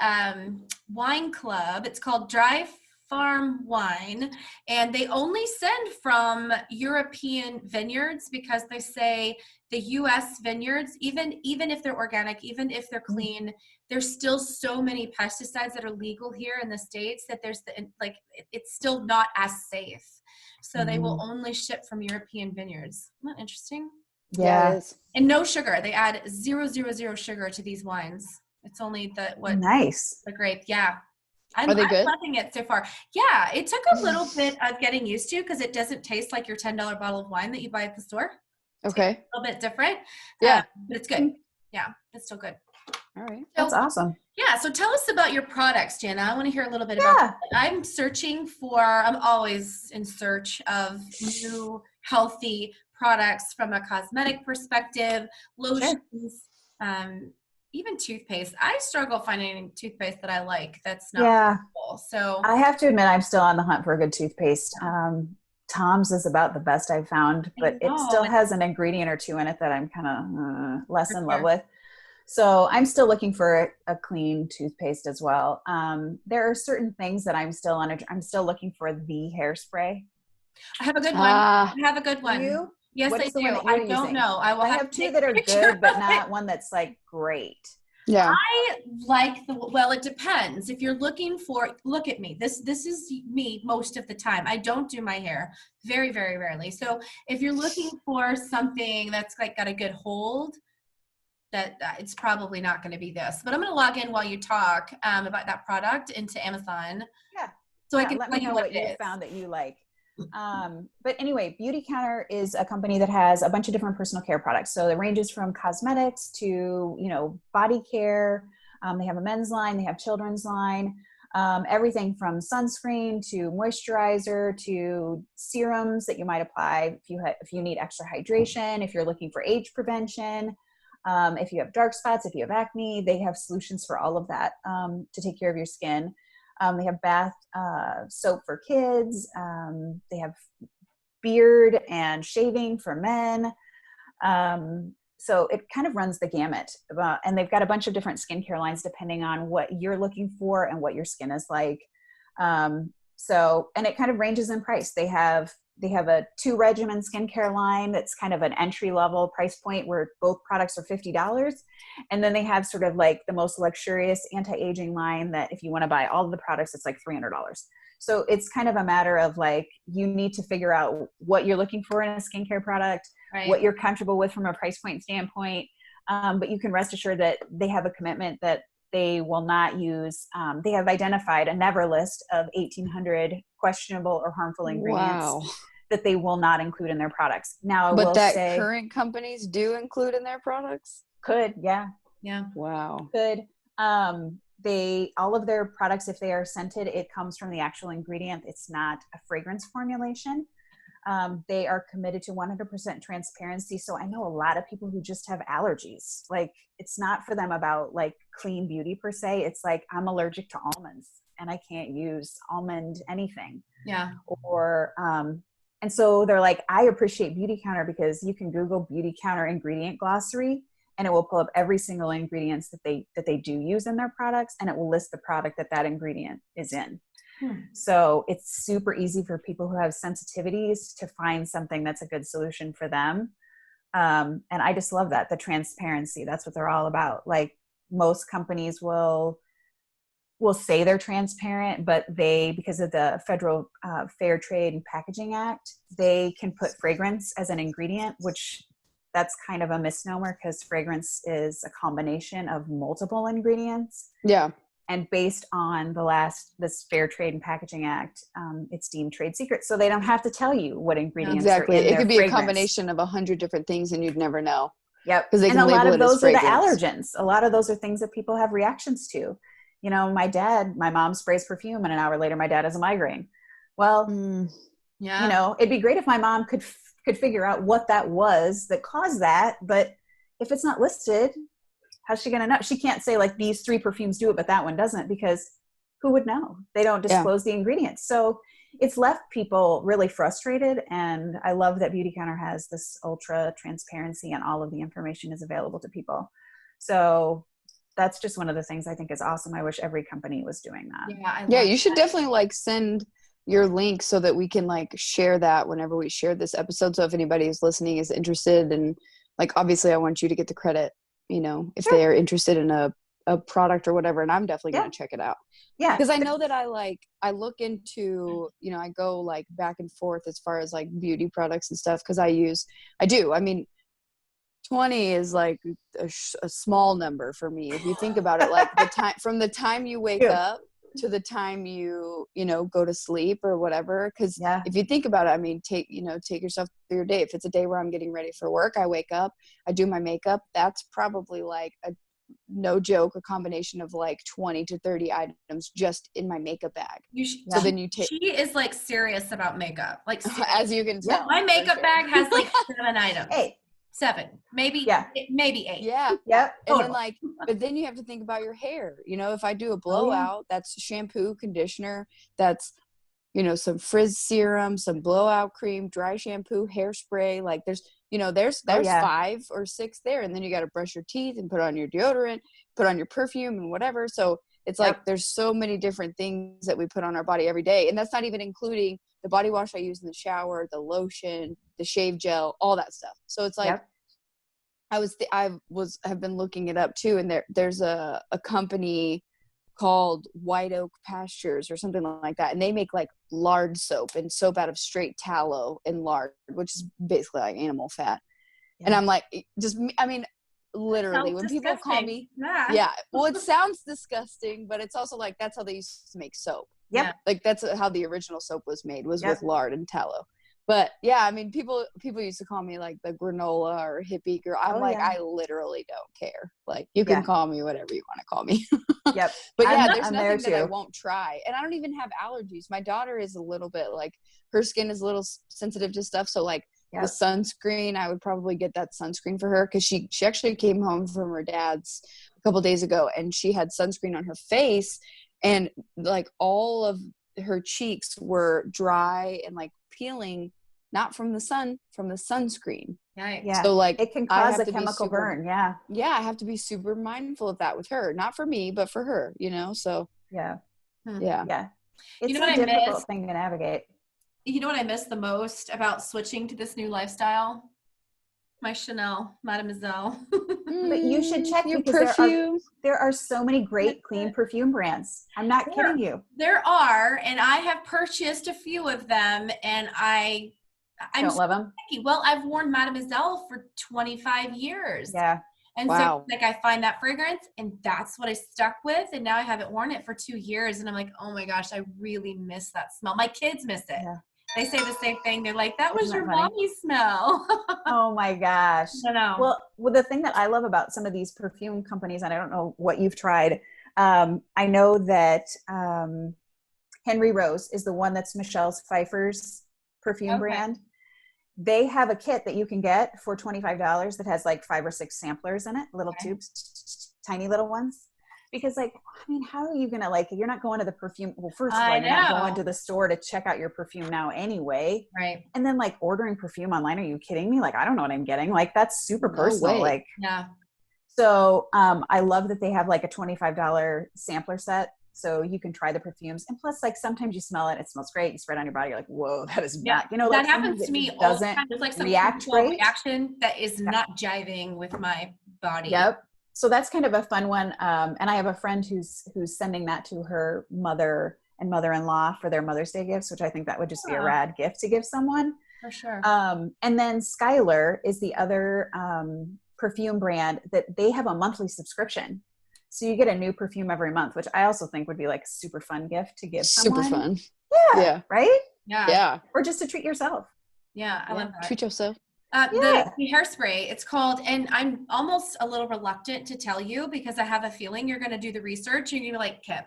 wine club. It's called Dry Farm Wine, and they only send from European vineyards because they say the U.S. vineyards, even if they're organic, even if they're clean, there's still so many pesticides that are legal here in the States that it's still not as safe. So they will only ship from European vineyards. Isn't that interesting? Yeah. And no sugar. They add 0.000 sugar to these wines. It's only the grape. Yeah. Are they good? I'm loving it so far. Yeah, it took a little bit of getting used to because it doesn't taste like your $10 bottle of wine that you buy at the store. Okay. It's a little bit different. Yeah. But it's good. Yeah, it's still good. All right. That's awesome. Yeah, so tell us about your products, Jana. I want to hear a little bit about that. I'm always in search of new, healthy products from a cosmetic perspective, lotions, even toothpaste. I struggle finding toothpaste that I like that's not harmful. So I have to admit, I'm still on the hunt for a good toothpaste. Tom's is about the best I've found, but it still has an ingredient or two in it that I'm kind of less in love with. So I'm still looking for a clean toothpaste as well. There are certain things that I'm still looking for the hairspray. I have a good one. You? Yes, I do. I don't know. I have two that are good, but not one that's like great. Yeah. I like it depends. If you're looking for, look at me. This is me most of the time. I don't do my hair very, very rarely. So if you're looking for something that's like got a good hold, that it's probably not going to be this. But I'm going to log in while you talk about that product into Amazon. Yeah. So I can let me know what you found that you like. But anyway, Beauty Counter is a company that has a bunch of different personal care products. So it ranges from cosmetics to, you know, body care. They have a men's line, they have children's line, everything from sunscreen to moisturizer to serums that you might apply if you need extra hydration, if you're looking for age prevention, if you have dark spots, if you have acne, they have solutions for all of that to take care of your skin. They have bath soap for kids. They have beard and shaving for men. So it kind of runs the gamut. And they've got a bunch of different skincare lines depending on what you're looking for and what your skin is like. And it kind of ranges in price. They have a 2-regimen skincare line that's kind of an entry-level price point where both products are $50. And then they have sort of like the most luxurious anti-aging line that if you want to buy all of the products, it's like $300. So it's kind of a matter of like, you need to figure out what you're looking for in a skincare product, right, what you're comfortable with from a price point standpoint. But you can rest assured that they have a commitment that they will not use. They have identified a never list of 1,800 questionable or harmful ingredients that they will not include in their products. Now, but that current companies do include in their products? Could, yeah. Yeah. Wow. Could. All of their products, if they are scented, it comes from the actual ingredient. It's not a fragrance formulation. They are committed to 100% transparency. So I know a lot of people who just have allergies. Like, it's not for them about like clean beauty per se. It's like, I'm allergic to almonds and I can't use almond anything. Yeah. Or, and so they're like, I appreciate Beauty Counter because you can Google Beauty Counter ingredient glossary and it will pull up every single ingredients that they do use in their products, and it will list the product that ingredient is in. So it's super easy for people who have sensitivities to find something that's a good solution for them. And I just love that, the transparency. That's what they're all about. Like, most companies will say they're transparent, but because of the federal Fair Trade and Packaging Act, they can put fragrance as an ingredient, which that's kind of a misnomer because fragrance is a combination of multiple ingredients. Yeah. And based on this Fair Trade and Packaging Act, it's deemed trade secret. So they don't have to tell you what ingredients are in their fragrance. It could be a combination of 100 different things and you'd never know. Yep. Because they can label it as fragrance. And a lot of those are the allergens. A lot of those are things that people have reactions to. You know, my mom sprays perfume and an hour later my dad has a migraine. Well, yeah, you know, it'd be great if my mom could figure out what that was that caused that. But if it's not listed, how's she going to know? She can't say like these 3 perfumes do it, but that one doesn't, because who would know? They don't disclose the ingredients. So it's left people really frustrated. And I love that Beauty Counter has this ultra transparency and all of the information is available to people. So that's just one of the things I think is awesome. I wish every company was doing that. Yeah, you should definitely like send your link so that we can like share that whenever we share this episode. So if anybody who's listening is interested, and like, obviously I want you to get the credit, you know, if they're interested in a product or whatever, and I'm definitely going to check it out. Yeah. Because I know that I look into, you know, I go like back and forth as far as like beauty products and stuff. Cause I mean, 20 is like a small number for me. If you think about it, like from the time you wake up to the time you know, go to sleep or whatever. Cause if you think about it, I mean, take yourself through your day. If it's a day where I'm getting ready for work, I wake up, I do my makeup. That's probably like no joke, a combination of like 20 to 30 items just in my makeup bag. So then she is like serious about makeup. Like, as you can tell. My makeup bag has like 7 items. 8. 7, maybe 8. Yeah. Yep. And then like, but then you have to think about your hair. You know, if I do a blowout, that's shampoo, conditioner, that's, you know, some frizz serum, some blowout cream, dry shampoo, hairspray. Like there's 5 or 6 there. And then you got to brush your teeth and put on your deodorant, put on your perfume and whatever. So it's like, there's so many different things that we put on our body every day. And that's not even including the body wash I use in the shower, the lotion, the shave gel, all that stuff. So it's like, have been looking it up too. And there's a company called White Oak Pastures or something like that. And they make like lard soap and soap out of straight tallow and lard, which is basically like animal fat. Yeah. And I'm like, literally when people call me, yeah, well, it sounds disgusting, but it's also like that's how they used to make soap. Yep. Like that's how the original soap was made, was with lard and tallow. But yeah, I mean, people used to call me like the granola or hippie girl. I'm I literally don't care. Like, you can call me whatever you want to call me. Yep. But yeah, there's nothing that I won't try. And I don't even have allergies. My daughter is a little bit like, her skin is a little sensitive to stuff. So like the sunscreen, I would probably get that sunscreen for her, because she actually came home from her dad's a couple days ago, and she had sunscreen on her face, and like all of her cheeks were dry and like peeling, not from the sun, from the sunscreen. Right. Yeah. So like it can cause a chemical burn. Yeah. Yeah. I have to be super mindful of that with her. Not for me, but for her, So yeah. Yeah. It's a difficult thing to navigate. You know what I miss the most about switching to this new lifestyle? My Chanel Mademoiselle. But you should check, your because perfume. there are so many great clean perfume brands. I'm not kidding you. There are, and I have purchased a few of them, and I don't love them. Picky. Well, I've worn Mademoiselle for 25 years. Yeah. And so like I find that fragrance, and that's what I stuck with. And now I haven't worn it for 2 years, and I'm like, oh my gosh, I really miss that smell. My kids miss it. Yeah. They say the same thing. They're like, that was your mommy smell. Oh my gosh. I know. Well, the thing that I love about some of these perfume companies, and I don't know what you've tried, I know that Henry Rose is the one that's Michelle Pfeiffer's perfume brand. They have a kit that you can get for $25 that has like 5 or 6 samplers in it, little tubes, tiny little ones. Because like, I mean, how are you going to like, you're not going to the perfume. Well, first of all, you're not going to the store to check out your perfume now anyway. Right. And then like ordering perfume online. Are you kidding me? Like, I don't know what I'm getting. Like, that's super personal. Like, yeah. So I love that they have like a $25 sampler set. So you can try the perfumes. And plus, like, sometimes you smell it, it smells great. You spray it on your body, you're like, whoa, that is not, that like, happens to me all the time. There's like some reaction that is not jiving with my body. Yep. So that's kind of a fun one. And I have a friend who's sending that to her mother and mother-in-law for their Mother's Day gifts, which I think that would just be a rad gift to give someone. For sure. And then Skylar is the other perfume brand that they have a monthly subscription. So you get a new perfume every month, which I also think would be like a super fun gift to give someone. Super fun. Yeah. Right? Yeah. Or just to treat yourself. Yeah, I love that. Treat yourself. The hairspray, it's called, and I'm almost a little reluctant to tell you because I have a feeling you're going to do the research and you're going to be like,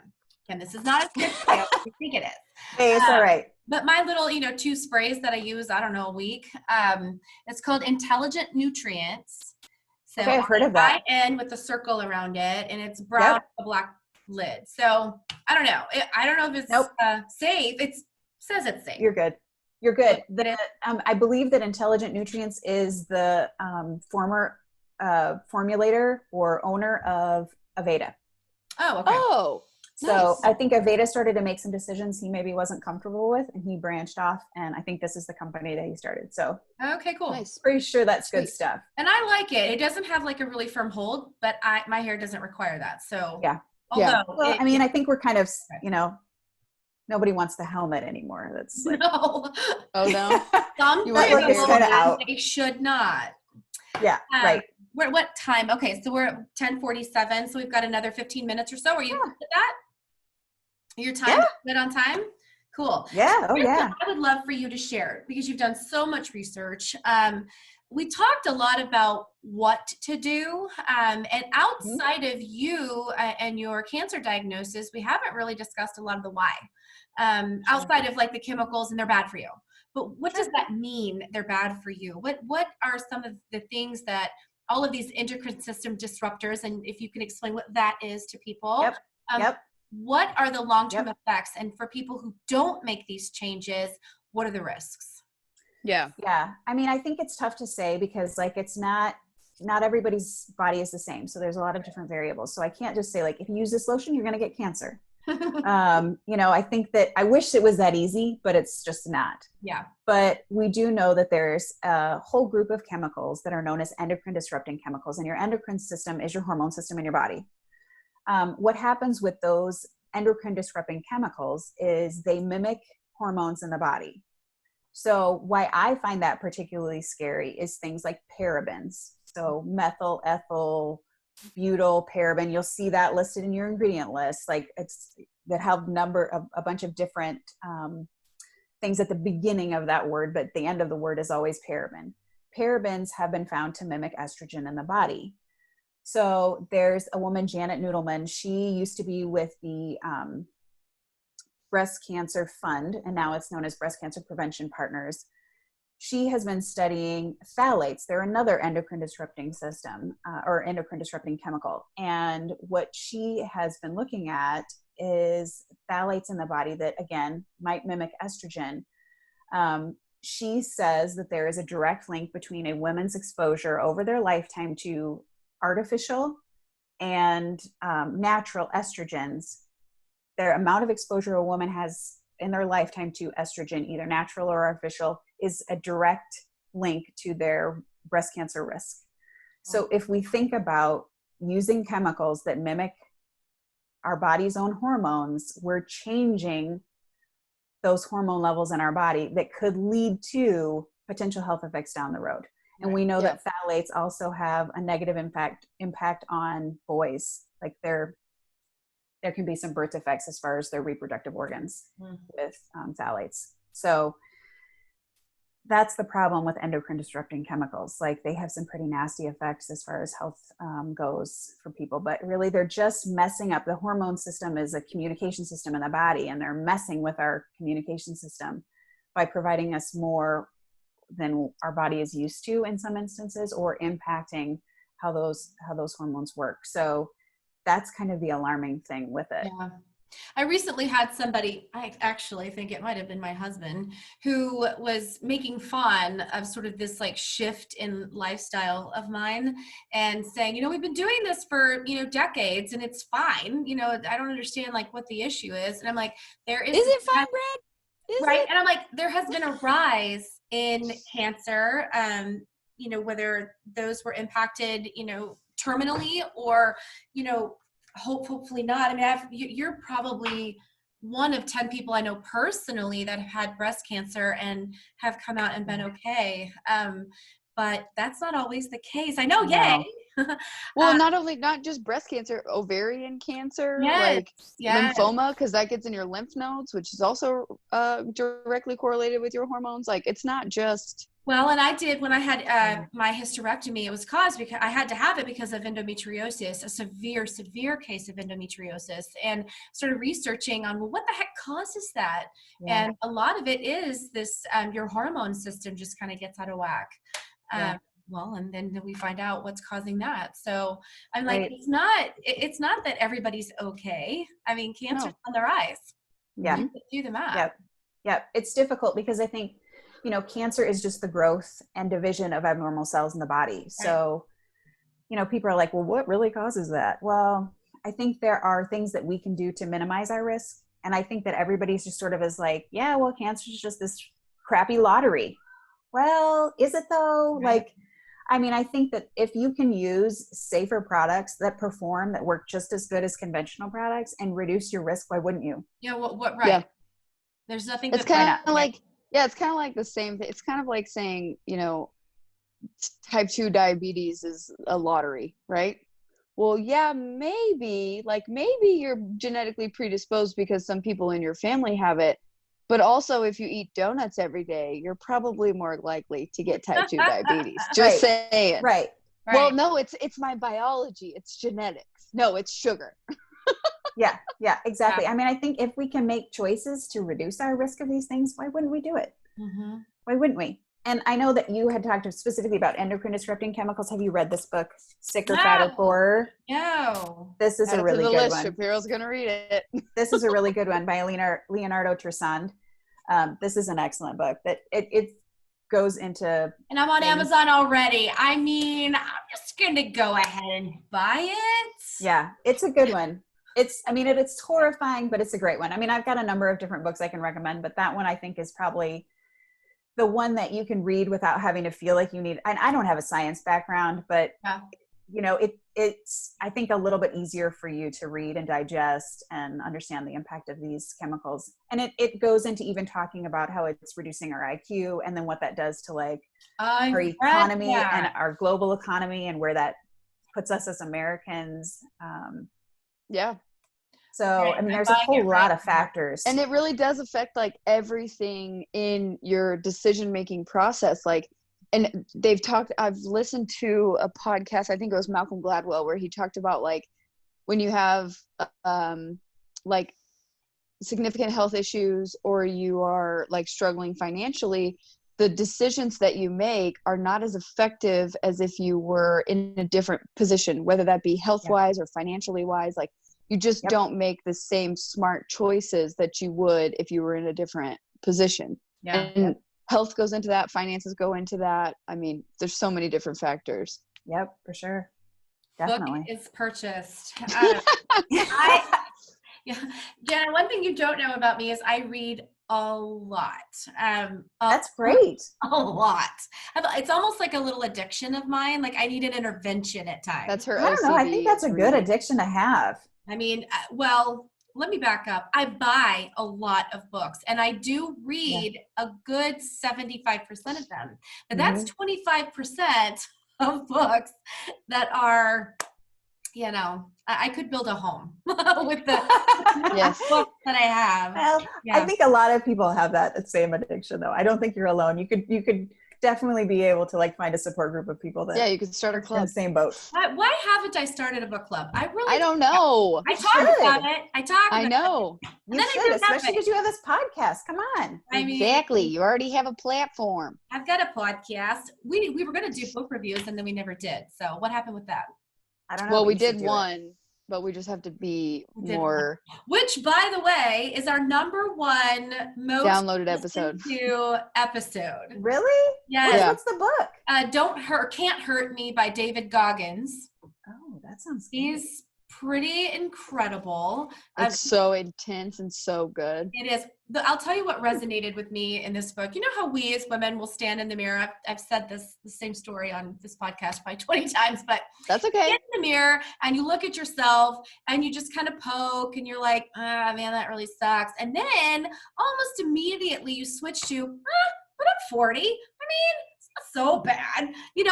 Kim, this is not as good as you think it is. Hey, it's all right. But my little, 2 sprays that I use, I don't know, a week, it's called Intelligent Nutrients. So okay, I've heard of that. And with the circle around it, and it's brown with a black lid. So I don't know. I don't know if it's safe. It says it's safe. You're good. You're good. I believe that Intelligent Nutrients is the former formulator or owner of Aveda. Oh, okay. Oh, so nice. I think Aveda started to make some decisions he maybe wasn't comfortable with, and he branched off. And I think this is the company that he started. So okay, cool. Nice. Pretty sure that's good stuff. And I like it. It doesn't have like a really firm hold, but my hair doesn't require that. So yeah. Although well, I mean, I think we're kind of, nobody wants the helmet anymore. That's like, no. Oh no. Some they should not. Yeah. Right. What time? Okay, so we're at 10:47. So we've got another 15 minutes or so. Are you good with that? Your time good on time? Cool. Yeah. Oh yeah. I would love for you to share because you've done so much research. We talked a lot about what to do. And outside of you and your cancer diagnosis, we haven't really discussed a lot of the why. Outside of like the chemicals and they're bad for you. But what does that mean they're bad for you? What are some of the things that all of these endocrine system disruptors, and if you can explain what that is to people. What are the long-term effects? And for people who don't make these changes, what are the risks? Yeah. I mean, I think it's tough to say because like, it's not everybody's body is the same. So there's a lot of different variables. So I can't just say like, if you use this lotion, you're going to get cancer. I think that I wish it was that easy, but it's just not. Yeah. But we do know that there's a whole group of chemicals that are known as endocrine disrupting chemicals, and your endocrine system is your hormone system in your body. What happens with those endocrine disrupting chemicals is they mimic hormones in the body. So why I find that particularly scary is things like parabens. So methyl, ethyl, butyl, paraben, you'll see that listed in your ingredient list. Like it's that have a bunch of different things at the beginning of that word, but the end of the word is always paraben. Parabens have been found to mimic estrogen in the body. So there's a woman, Janet Noodleman. She used to be with the Breast Cancer Fund, and now it's known as Breast Cancer Prevention Partners. She has been studying phthalates. They're another endocrine disrupting system or endocrine disrupting chemical. And what she has been looking at is phthalates in the body that, again, might mimic estrogen. She says that there is a direct link between a woman's exposure over their lifetime to artificial and natural estrogens. Their amount of exposure a woman has in their lifetime to estrogen, either natural or artificial, is a direct link to their breast cancer risk. So if we think about using chemicals that mimic our body's own hormones, we're changing those hormone levels in our body that could lead to potential health effects down the road. And we know that phthalates also have a negative impact on boys. Like there can be some birth defects as far as their reproductive organs with phthalates. So that's the problem with endocrine disrupting chemicals. Like they have some pretty nasty effects as far as health goes for people, but really they're just messing up. The hormone system is a communication system in the body, and they're messing with our communication system by providing us more than our body is used to in some instances, or impacting how those hormones work. So that's kind of the alarming thing with it. Yeah. I recently had somebody, I actually think it might have been my husband, who was making fun of sort of this like shift in lifestyle of mine and saying, we've been doing this for, decades and it's fine. I don't understand like what the issue is. And I'm like, is it fine, Brad? Right. And I'm like, there has been a rise in cancer, whether those were impacted, terminally or, hopefully not. I mean, you're probably one of 10 people I know personally that have had breast cancer and have come out and been okay. But that's not always the case. I know, yay. Well, not just breast cancer, ovarian cancer, lymphoma, because that gets in your lymph nodes, which is also directly correlated with your hormones. Like it's not just. Well, and I did when I had my hysterectomy, it was caused because I had to have it because of endometriosis, a severe, severe case of endometriosis, and started researching on, well, what the heck causes that? Yeah. And a lot of it is this, your hormone system just kind of gets out of whack. Well, and then we find out what's causing that. So I'm like, it's not that everybody's okay. I mean, cancer's on the rise. Yeah. Do the math. Yep. It's difficult because I think, cancer is just the growth and division of abnormal cells in the body. Right. So, people are like, well, what really causes that? Well, I think there are things that we can do to minimize our risk. And I think that everybody's just sort of is like, yeah, well, cancer is just this crappy lottery. Well, is it though? Right. I think that if you can use safer products that work just as good as conventional products and reduce your risk, why wouldn't you? Yeah. What? Right. Yeah. There's nothing. It's kind of like. Yeah, it's kind of like the same thing. It's kind of like saying, type 2 diabetes is a lottery, right? Well, yeah, maybe you're genetically predisposed because some people in your family have it. But also, if you eat donuts every day, you're probably more likely to get type 2 diabetes. Just saying. Right. Well, no, it's my biology. It's genetics. No, it's sugar. Yeah, exactly. Yeah. I think if we can make choices to reduce our risk of these things, why wouldn't we do it? Mm-hmm. Why wouldn't we? And I know that you had talked specifically about endocrine disrupting chemicals. Have you read this book, Sicker, Fatter, Poorer? No. This is a really good one. Shapiro's going to read it. This is a really good one by Leonardo Tresand. This is an excellent book. That it goes into. And I'm on Amazon already. I'm just going to go ahead and buy it. Yeah, it's a good one. It's horrifying, but it's a great one. I've got a number of different books I can recommend, but that one I think is probably the one that you can read without having to feel like you need, and I don't have a science background, but it's, I think, a little bit easier for you to read and digest and understand the impact of these chemicals. And it goes into even talking about how it's reducing our IQ, and then what that does to like our economy and our global economy, and where that puts us as Americans. Yeah. So, I mean, there's a whole lot of factors. And it really does affect like everything in your decision-making process. Like, and I've listened to a podcast, I think it was Malcolm Gladwell, where he talked about like when you have like significant health issues, or you are like struggling financially, the decisions that you make are not as effective as if you were in a different position, whether that be health-wise or financially wise. Like, you just don't make the same smart choices that you would if you were in a different position. And health goes into that, finances go into that. I mean, there's so many different factors. Yep, for sure. Definitely. Book is purchased. Jana, one thing you don't know about me is I read a lot. That's great. A lot. It's almost like a little addiction of mine. Like, I need an intervention at times. That's her OCD. I don't know. I think that's a good addiction to have. I mean, well, let me back up. I buy a lot of books, and I do read a good 75% of them. But that's 25% of books that are, I could build a home with the books that I have. Well, I think a lot of people have that same addiction, though. I don't think you're alone. You could definitely be able to like find a support group of people that you could start a club in the same boat. Why haven't I started a book club? I don't know. I talk about it. I know. You should, especially because you have this podcast. Come on. Exactly. You already have a platform. I've got a podcast. We were going to do book reviews, and then we never did. So what happened with that? I don't know. Well, we did one. But we just have to be more. Which, by the way, is our number one most downloaded episode. Really? Yeah. What's the book? Can't Hurt Me by David Goggins. Oh, that sounds good. He's pretty incredible. It's so intense and so good. It is. I'll tell you what resonated with me in this book. You know how we as women will stand in the mirror. I've said the same story on this podcast probably 20 times, but that's okay. You stand in the mirror and you look at yourself and you just kind of poke and you're like, man, that really sucks. And then almost immediately you switch to, but I'm 40. I mean, it's not so bad. And then you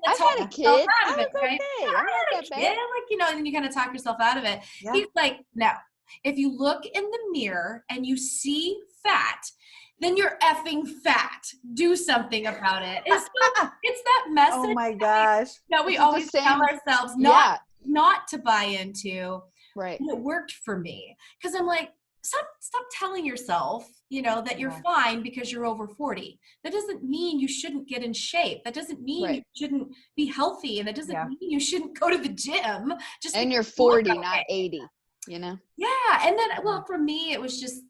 I've had a kid. Out of it, right? I had a kid. Like, and then you kind of talk yourself out of it. Yeah. He's like, no. If you look in the mirror and you see fat, then you're effing fat. Do something about it. It's that message. Oh my gosh. That we always tell ourselves not to buy into. Right. And it worked for me. Because I'm like, stop telling yourself, that you're fine because you're over 40. That doesn't mean you shouldn't get in shape. That doesn't mean you shouldn't be healthy. And that doesn't mean you shouldn't go to the gym. And you're 40, not 80. Yeah. And then, for me, it was just,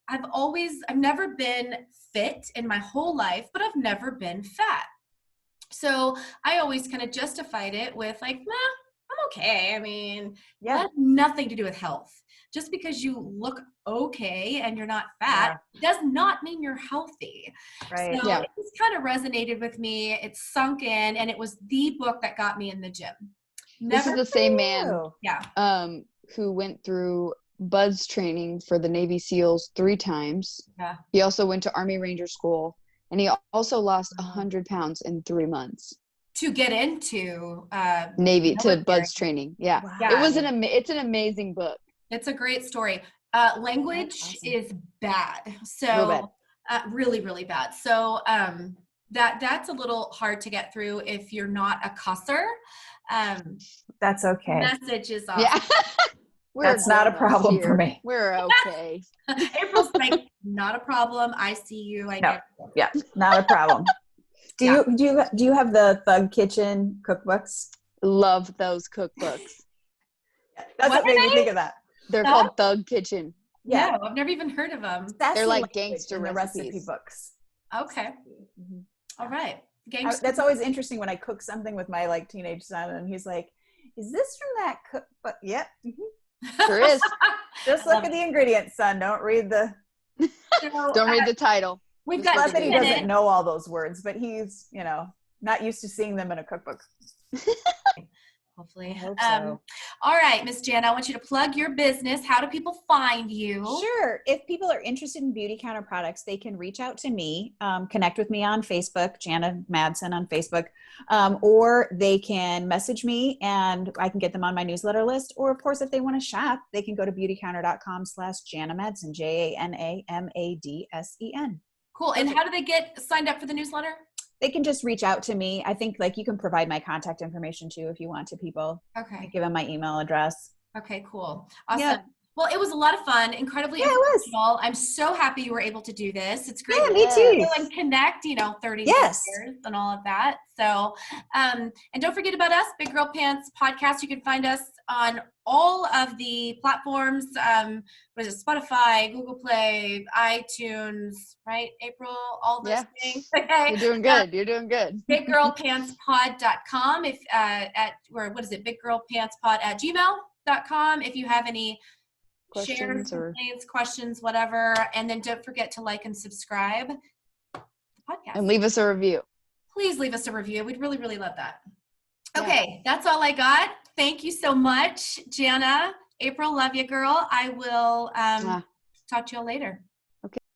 I've never been fit in my whole life, but I've never been fat. So I always kind of justified it with like, I'm okay. I mean, that has nothing to do with health. Just because you look okay and you're not fat does not mean you're healthy. Right. So it just kind of resonated with me. It sunk in, and it was the book that got me in the gym. This is the same man. Who went through BUDS training for the Navy SEALs 3 times. Yeah. He also went to Army Ranger School, and he also lost 100 pounds in 3 months. To get into Navy, to BUDS training. Yeah. Wow. It's an amazing book. It's a great story. Language is bad. So really, really bad. So that's a little hard to get through if you're not a cusser. That's okay. Message is awesome. Yeah. That's not a problem for me. We're okay. April's like, not a problem. I see you. Not a problem. Do you have the Thug Kitchen cookbooks? Love those cookbooks. That's what made me think of that. They're called Thug Kitchen. Yeah, no, I've never even heard of them. They're like gangster recipe books. Okay. Mm-hmm. All right. That's always interesting when I cook something with my like teenage son, and he's like, "Is this from that cookbook?" Yep. Mm-hmm. Sure is. Just look at the ingredients, son. Don't read the. Don't read the title. We've got. Not that he doesn't know all those words, but he's not used to seeing them in a cookbook. Hopefully. I hope so. All right, Miss Jana, I want you to plug your business. How do people find you? Sure. If people are interested in Beauty Counter products, they can reach out to me, connect with me on Facebook, Jana Madsen on Facebook, or they can message me and I can get them on my newsletter list. Or of course, if they want to shop, they can go to beautycounter.com/Jana Madsen, JANAMADSEN. Cool. And how do they get signed up for the newsletter? They can just reach out to me. I think like you can provide my contact information too if you want to people. Okay. Give them my email address. Okay, cool. Awesome. Yeah. Well, it was a lot of fun, incredibly informational. I'm so happy you were able to do this. It's great to me too. And connect, 30 years and all of that. So, and don't forget about us, Big Girl Pants Podcast. You can find us on all of the platforms. What is it? Spotify, Google Play, iTunes, right? April, all those things. Okay. You're doing good. You're doing good. BigGirlPantsPod.com. If BigGirlPantsPod@gmail.com. If you have any shares, complaints, questions, whatever. And then don't forget to like and subscribe to the podcast. And leave us a review. Please leave us a review. We'd really, really love that. Okay, that's all I got. Thank you so much, Jana. April, love you, girl. I will talk to you all later.